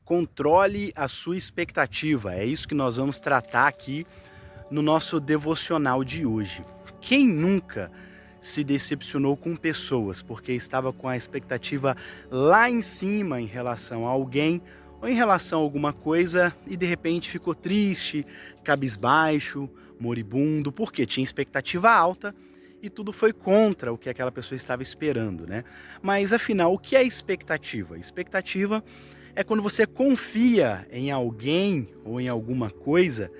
Controle a sua expectativa. É isso que nós vamos tratar aqui no nosso devocional de hoje. Quem nunca se decepcionou com pessoas porque estava com a expectativa lá em cima em relação a alguém ou em relação a alguma coisa e de repente ficou triste, cabisbaixo, moribundo, porque tinha expectativa alta e tudo foi contra o que aquela pessoa estava esperando, né? Mas afinal, o que é expectativa? Expectativa é quando você confia em alguém ou em alguma coisa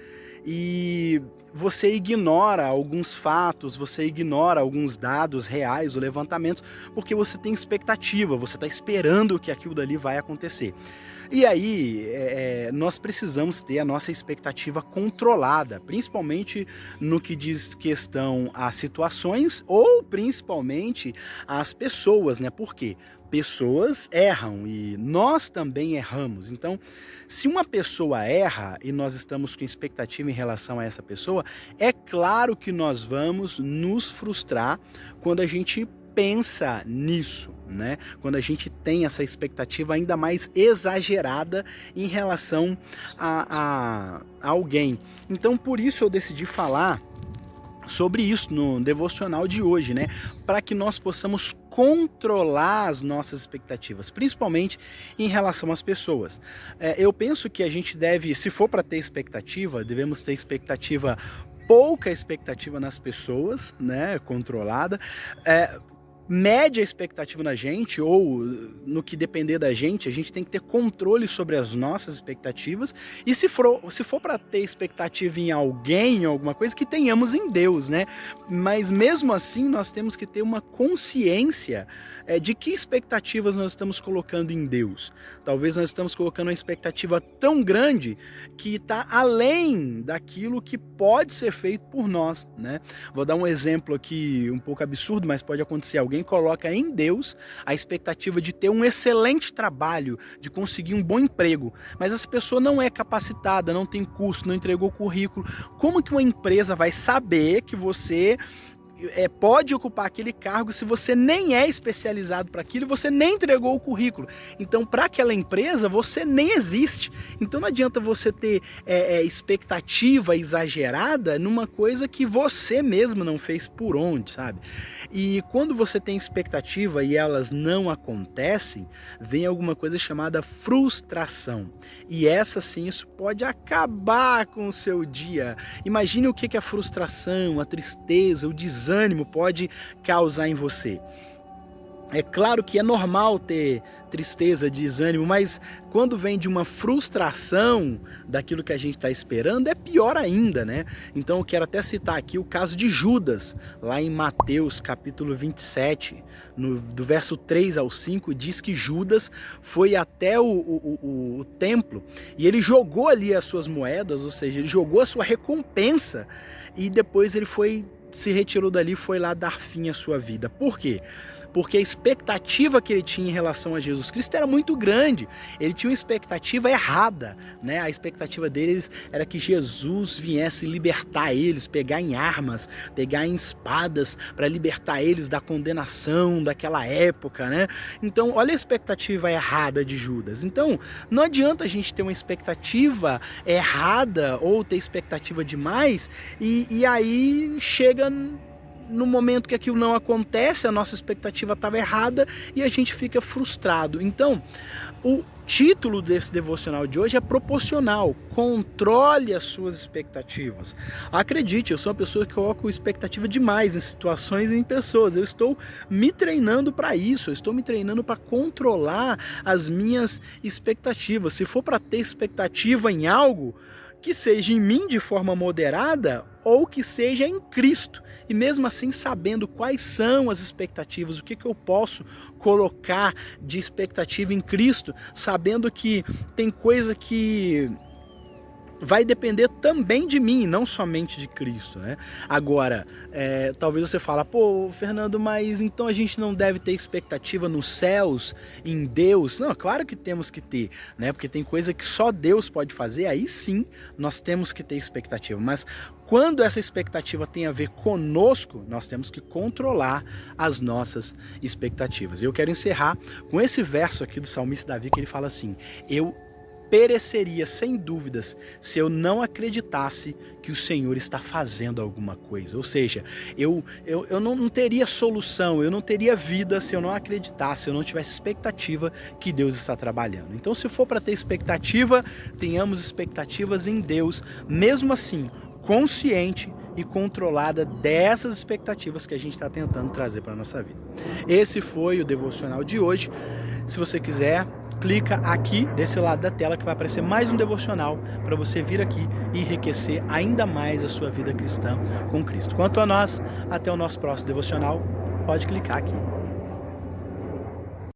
e você ignora alguns fatos, você ignora alguns dados reais ou levantamentos, porque você tem expectativa, você está esperando que aquilo dali vai acontecer. E aí, nós precisamos ter a nossa expectativa controlada, principalmente no que diz questão a situações ou principalmente às pessoas, né? Por quê? Pessoas erram e nós também erramos. Então, se uma pessoa erra e nós estamos com expectativa em relação a essa pessoa, é claro que nós vamos nos frustrar quando a gente pensa nisso, né? Quando a gente tem essa expectativa ainda mais exagerada em relação a alguém. Então, por isso eu decidi falar sobre isso no devocional de hoje, né? Para que nós possamos controlar as nossas expectativas, principalmente em relação às pessoas. Eu penso que a gente deve, se for para ter expectativa, devemos ter pouca expectativa nas pessoas, né? Controlada. Mede a expectativa na gente, ou no que depender da gente, a gente tem que ter controle sobre as nossas expectativas, e se for para ter expectativa em alguém, em alguma coisa, que tenhamos em Deus, né? Mas mesmo assim, nós temos que ter uma consciência de que expectativas nós estamos colocando em Deus. Talvez nós estamos colocando uma expectativa tão grande que está além daquilo que pode ser feito por nós, né? Vou dar um exemplo aqui um pouco absurdo, mas pode acontecer. Alguém coloca em Deus a expectativa de ter um excelente trabalho, de conseguir um bom emprego, mas essa pessoa não é capacitada, não tem curso, não entregou currículo. Como que uma empresa vai saber que você pode ocupar aquele cargo se você nem é especializado para aquilo e você nem entregou o currículo? Então, para aquela empresa, você nem existe. Então, não adianta você ter expectativa exagerada numa coisa que você mesmo não fez por onde, sabe? E quando você tem expectativa e elas não acontecem, vem alguma coisa chamada frustração. E essa sim, isso pode acabar com o seu dia. Imagine o que a frustração, a tristeza, o desânimo pode causar em você. É claro que é normal ter tristeza, desânimo, mas quando vem de uma frustração daquilo que a gente está esperando, é pior ainda, né? Então eu quero até citar aqui o caso de Judas, lá em Mateus capítulo 27, do verso 3 ao 5, diz que Judas foi até o templo e ele jogou ali as suas moedas, ou seja, ele jogou a sua recompensa e depois ele se retirou dali e foi lá dar fim à sua vida. Por quê? Porque a expectativa que ele tinha em relação a Jesus Cristo era muito grande. Ele tinha uma expectativa errada, né? A expectativa deles era que Jesus viesse libertar eles, pegar em armas, pegar em espadas para libertar eles da condenação daquela época, né? Então, olha a expectativa errada de Judas. Então, não adianta a gente ter uma expectativa errada ou ter expectativa demais e aí chega no momento que aquilo não acontece, a nossa expectativa estava errada e a gente fica frustrado. Então, o título desse devocional de hoje é proporcional. Controle as suas expectativas. Acredite, eu sou uma pessoa que coloca expectativa demais em situações e em pessoas. Eu estou me treinando para isso, eu estou me treinando para controlar as minhas expectativas. Se for para ter expectativa em algo, que seja em mim de forma moderada ou que seja em Cristo. E mesmo assim, sabendo quais são as expectativas, o que eu posso colocar de expectativa em Cristo, sabendo que tem coisa que vai depender também de mim, não somente de Cristo, né? Agora, talvez você fale, pô, Fernando, mas então a gente não deve ter expectativa nos céus, em Deus? Não, claro que temos que ter, né? Porque tem coisa que só Deus pode fazer, aí sim nós temos que ter expectativa. Mas quando essa expectativa tem a ver conosco, nós temos que controlar as nossas expectativas. E eu quero encerrar com esse verso aqui do salmista Davi, que ele fala assim: eu pereceria sem dúvidas se eu não acreditasse que o Senhor está fazendo alguma coisa. Ou seja, eu não teria solução, eu não teria vida se eu não acreditasse, se eu não tivesse expectativa que Deus está trabalhando. Então, se for para ter expectativa, tenhamos expectativas em Deus, mesmo assim, consciente e controlada dessas expectativas que a gente está tentando trazer para a nossa vida. Esse foi o devocional de hoje. Se você quiser, clica aqui desse lado da tela que vai aparecer mais um devocional para você vir aqui e enriquecer ainda mais a sua vida cristã com Cristo. Quanto a nós, até o nosso próximo devocional, pode clicar aqui.